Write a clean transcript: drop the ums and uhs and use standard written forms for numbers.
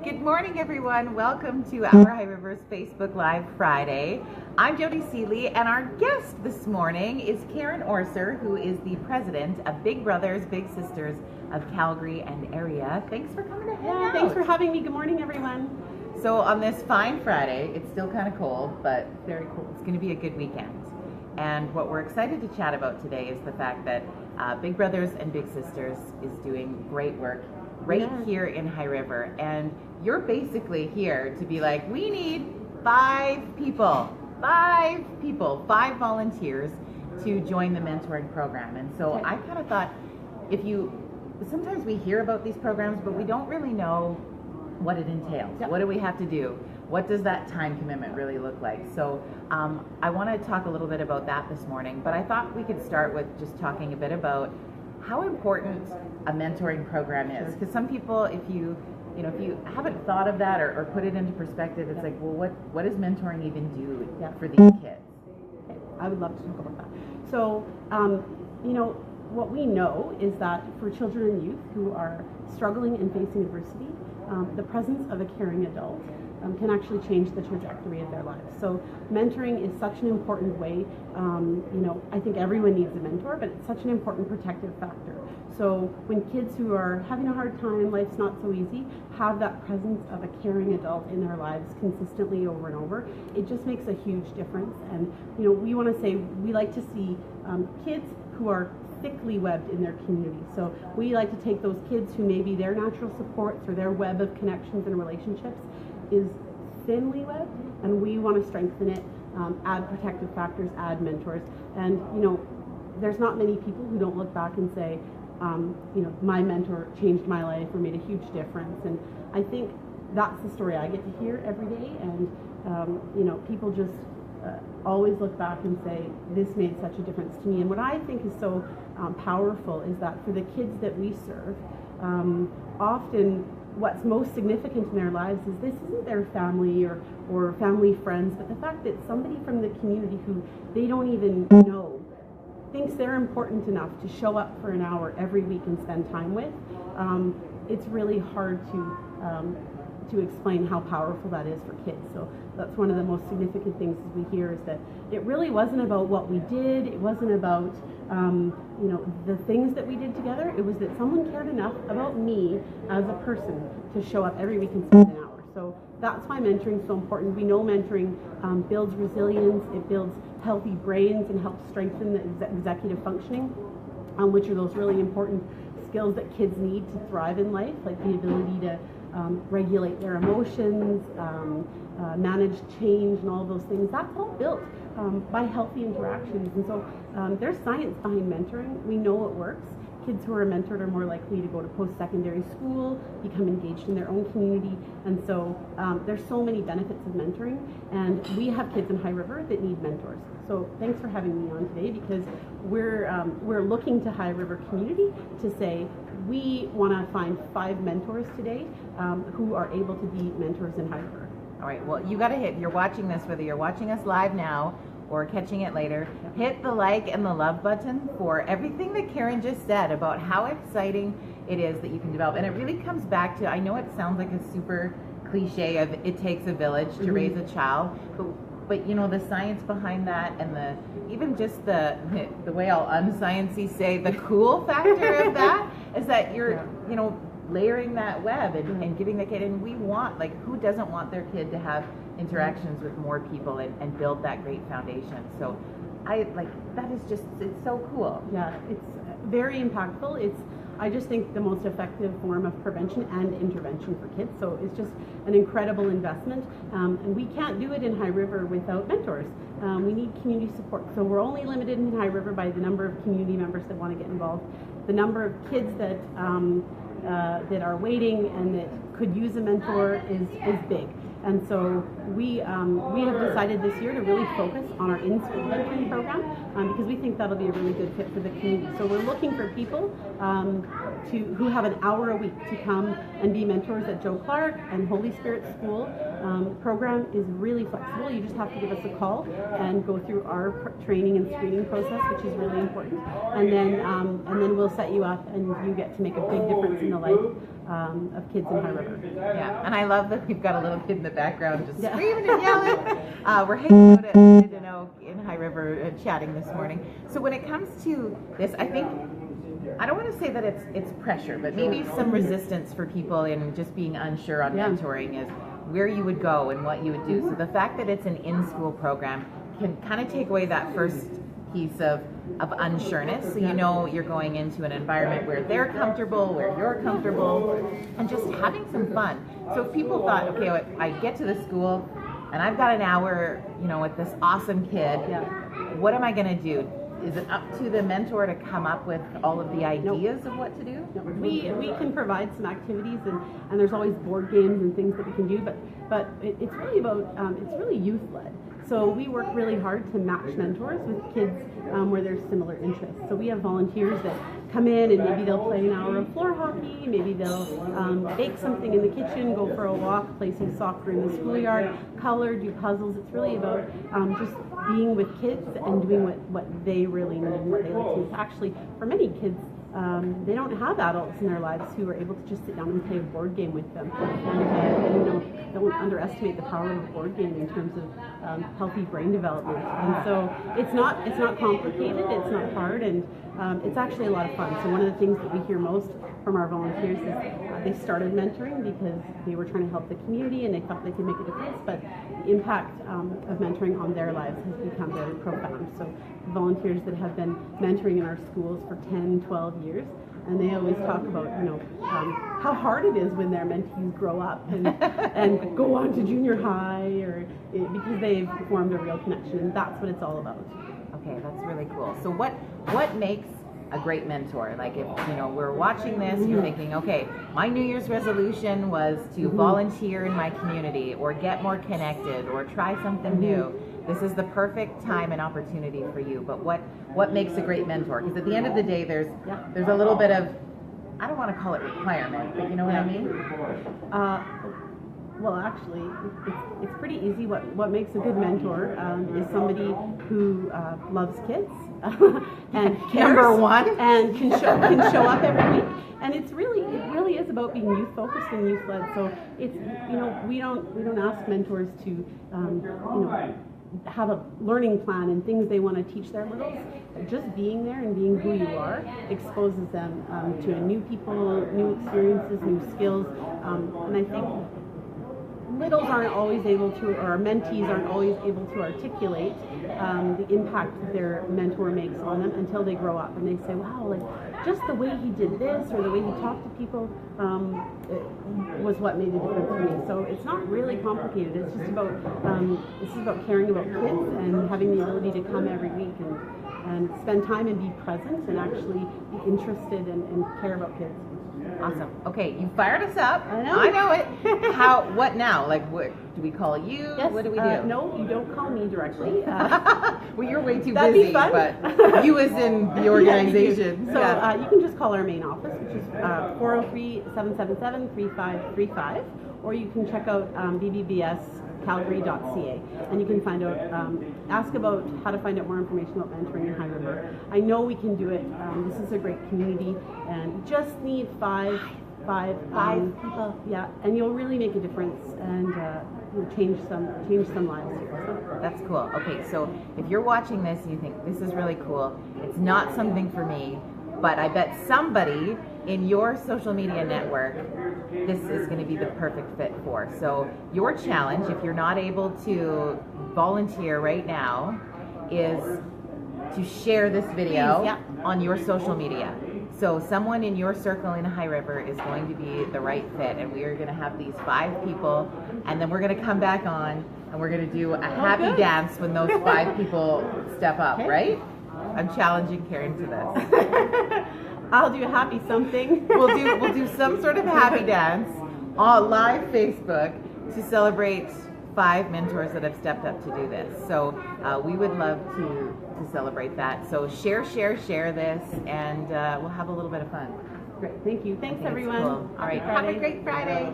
Good morning, everyone. Welcome to our High Rivers Facebook Live Friday. I'm Jody Seeley, and our guest this morning is Karen Orser, who is the president of Big Brothers Big Sisters of Calgary and area. Thanks for coming to hang out. Thanks for having me. Good morning, everyone. So on this fine Friday, it's still kind of cold, but very cool. It's going to be a good weekend. And what we're excited to chat about today is the fact that Big Brothers and Big Sisters is doing great work right here in High River. And you're basically here to be like, we need five volunteers to join the mentoring program. And so I kind of thought, sometimes we hear about these programs, but we don't really know what it entails. Yep. What do we have to do? What does that time commitment really look like? So I want to talk a little bit about that this morning, but I thought we could start with just talking a bit about how important a mentoring program is. Because some people, if you haven't thought of that or put it into perspective, it's like, well, what does mentoring even do for these kids? Okay. I would love to talk about that. So, what we know is that for children and youth who are struggling and facing adversity, the presence of a caring adult can actually change the trajectory of their lives. So mentoring is such an important way. I think everyone needs a mentor, but it's such an important protective factor. So when kids who are having a hard time, life's not so easy, have that presence of a caring adult in their lives consistently over and over, it just makes a huge difference. And we want to say we like to see kids who are thickly webbed in their community. So we like to take those kids who maybe their natural supports or their web of connections and relationships is thinly webbed, and we want to strengthen it, add protective factors, add mentors. And there's not many people who don't look back and say, my mentor changed my life or made a huge difference. And I think that's the story I get to hear every day. And people just always look back and say, this made such a difference to me. And what I think is so powerful is that for the kids that we serve, often what's most significant in their lives is this isn't their family or family friends, but the fact that somebody from the community who they don't even know thinks they're important enough to show up for an hour every week and spend time with. It's really hard to explain how powerful that is for kids. So that's one of the most significant things we hear is that it really wasn't about what we did. It wasn't about the things that we did together. It was that someone cared enough about me as a person to show up every week and spend an hour. So that's why mentoring is so important. We know mentoring builds resilience. It builds healthy brains and helps strengthen the executive functioning, which are those really important skills that kids need to thrive in life, like the ability to regulate their emotions, manage change and all those things. That's all built by healthy interactions. And so there's science behind mentoring. We know it works. Kids who are mentored are more likely to go to post-secondary school, become engaged in their own community. And so there's so many benefits of mentoring. And we have kids in High River that need mentors. So thanks for having me on today, because we're looking to High River community to say, we want to find 5 mentors today who are able to be mentors in High River. All right, well, you got to you're watching this, whether you're watching us live now or catching it later, hit the like and the love button for everything that Karen just said about how exciting it is that you can develop. And it really comes back to, I know it sounds like a super cliche of it takes a village to raise a child, but the science behind that and even just the way I'll unsciency say the cool factor of that is that you're layering that web and giving the kid, and we want, who doesn't want their kid to have interactions with more people and build that great foundation. So that is just, it's so cool. Yeah, it's very impactful. I just think the most effective form of prevention and intervention for kids. So it's just an incredible investment. And we can't do it in High River without mentors. We need community support. So we're only limited in High River by the number of community members that want to get involved. The number of kids that are waiting and that could use a mentor is big. And so we have decided this year to really focus on our in-school mentoring program because we think that'll be a really good fit for the community. So we're looking for people who have an hour a week to come and be mentors at Joe Clark and Holy Spirit School. Program is really flexible. You just have to give us a call and go through our training and screening process, which is really important. And then we'll set you up, and you get to make a big difference in the the life of kids in High River. Yeah, and I love that we've got a little kid in the background just screaming and yelling. We're hanging out at Oak in High River chatting this morning. So when it comes to this, I think, I don't want to say that it's pressure, but maybe some resistance for people in just being unsure on mentoring is where you would go and what you would do. So the fact that it's an in-school program can kind of take away that first piece of unsureness. So you know you're going into an environment where they're comfortable, where you're comfortable, and just having some fun. So if people thought, okay, I get to the school and I've got an hour, with this awesome kid, what am I going to do? Is it up to the mentor to come up with all of the ideas of what to do? We can provide some activities, and there's always board games and things that we can do, but it's really about, it's really youth-led. So we work really hard to match mentors with kids where there's similar interests. So we have volunteers that come in and maybe they'll play an hour of floor hockey, maybe they'll bake something in the kitchen, go for a walk, play some soccer in the schoolyard, color, do puzzles. It's really about just being with kids and doing what they really need and what they like to do. Actually, for many kids, they don't have adults in their lives who are able to just sit down and play a board game with them. And don't underestimate the power of a board game in terms of healthy brain development. And so it's not complicated, it's not hard, and it's actually a lot of fun. So one of the things that we hear most from our volunteers is they started mentoring because they were trying to help the community and they thought they could make a difference, but the impact of mentoring on their lives has become very profound. So volunteers that have been mentoring in our schools for 10, 12 years, and they always talk about, how hard it is when their mentees grow up and go on to junior high, because they've formed a real connection, and that's what it's all about. Okay, that's really cool. So what makes a great mentor? Like if, we're watching this, you're thinking, okay, my New Year's resolution was to volunteer in my community or get more connected or try something new. This is the perfect time and opportunity for you. But what makes a great mentor? Because at the end of the day, there's a little bit of, I don't want to call it requirement, but you know what I mean? Well, actually, it's pretty easy. What makes a good mentor is somebody who loves kids and cares, number one, and can show up every week. And it really is about being youth focused and youth led. So it's we don't ask mentors to have a learning plan and things they want to teach their littles. Just being there and being who you are exposes them to new people, new experiences, new skills, and I think littles aren't always able to, or our mentees aren't always able to articulate the impact that their mentor makes on them until they grow up and they say, wow, like just the way he did this or the way he talked to people was what made a difference for me. So it's not really complicated. It's just about caring about kids and having the ability to come every week and spend time and be present and actually be interested and care about kids. Awesome. Okay, you fired us up. I know it. What now? Like, what do we call you? Yes, what do we do? No, you don't call me directly. Well, you're way too that'd busy, be fun. But you as in the organization. So you can just call our main office, which is 403-777-3535, or you can check out bbbscalgary.ca, and you can find out, ask about how to find out more information about mentoring in High River. I know we can do it. This is a great community, and you just need five people. Yeah, and you'll really make a difference and change some lives here. So. That's cool. Okay, so if you're watching this and you think this is really cool, it's not something for me, but I bet somebody in your social media network this is going to be the perfect fit for. So your challenge, if you're not able to volunteer right now, is to share this video on your social media. So someone in your circle in High River is going to be the right fit, and we are going to have these 5 people, and then we're going to come back on and we're going to do a happy dance when those 5 people step up, right? I'm challenging Karen to this. I'll do a happy something. We'll do some sort of happy dance on live Facebook to celebrate 5 mentors that have stepped up to do this. So we would love to celebrate that. So share this, and we'll have a little bit of fun. Great, thank you. Thanks everyone. Cool. All right, have a great Friday.